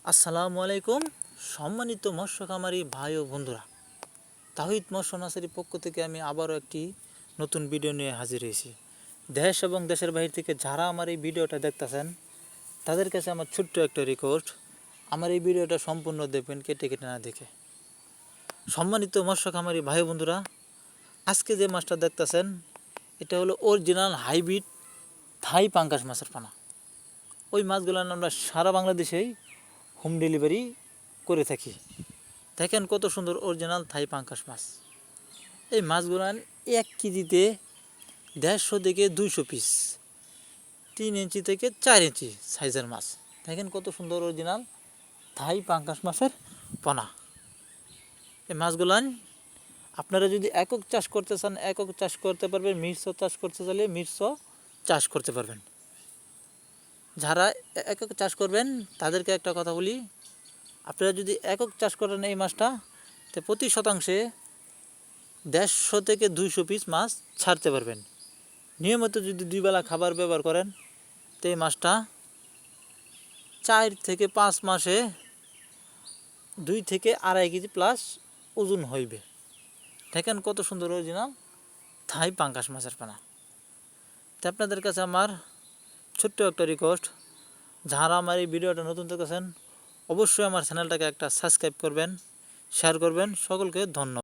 আসসালামু আলাইকুম। সম্মানিত মৎস্য খামারি ভাই ও বন্ধুরা, তাহিদ মৎস্য নার্সারির পক্ষ থেকে আমি আবারও একটি নতুন ভিডিও নিয়ে হাজির হয়েছি। দেশ এবং দেশের বাইরে থেকে যারা আমার এই ভিডিওটা দেখতেছেন তাদের কাছে আমার ছোট্ট একটা রিকোয়েস্ট, আমার এই ভিডিওটা সম্পূর্ণ দেখবেন, কেটে কেটে না দেখে। সম্মানিত মৎস্য খামারি ভাই ও বন্ধুরা, আজকে যে মাছটা দেখতেছেন এটা হলো অরিজিনাল হাইব্রিড থাই পাঙ্গাস মাছের পানা। ওই মাছগুলো আমরা সারা বাংলাদেশেই হোম ডেলিভারি করে থাকি। দেখেন কত সুন্দর অরিজিনাল থাই পাঙ্গাস মাছ। এই মাছগুলো 1 কেজিতে 150 থেকে 200 পিস, 3 ইঞ্চি থেকে 4 ইঞ্চি সাইজের মাছ। দেখেন কত সুন্দর অরিজিনাল থাই পাঙ্গাস মাছের পোনা। এই মাছগুলান আপনারা যদি একক চাষ করতে চান একক চাষ করতে পারবেন, মিশ্র চাষ করতে চাইলে মিশ্র চাষ করতে পারবেন। যারা একক চাষ করবেন তাদেরকে একটা কথা বলি, আপনারা যদি একক চাষ করেন এই মাছটা, তো প্রতি শতাংশে 150 থেকে 200 পিস মাছ ছাড়তে পারবেন। নিয়মিত যদি 2 বেলা খাবার ব্যবহার করেন তো এই মাছটা 4 থেকে 5 মাসে 2 থেকে 2.5 কেজি প্লাস ওজন হইবে। দেখেন কত সুন্দর অরিজিনাল থাই পাঙ্গাস মাছের পানা। তো আপনাদের কাছে আমার ছোট্ট একটা রিকোয়েস্ট, যারা আমার এই ভিডিওটা নতুন দেখেছেন অবশ্যই আমার চ্যানেলটাকে একটা সাবস্ক্রাইব করবেন, শেয়ার করবেন। সকলকে ধন্যবাদ।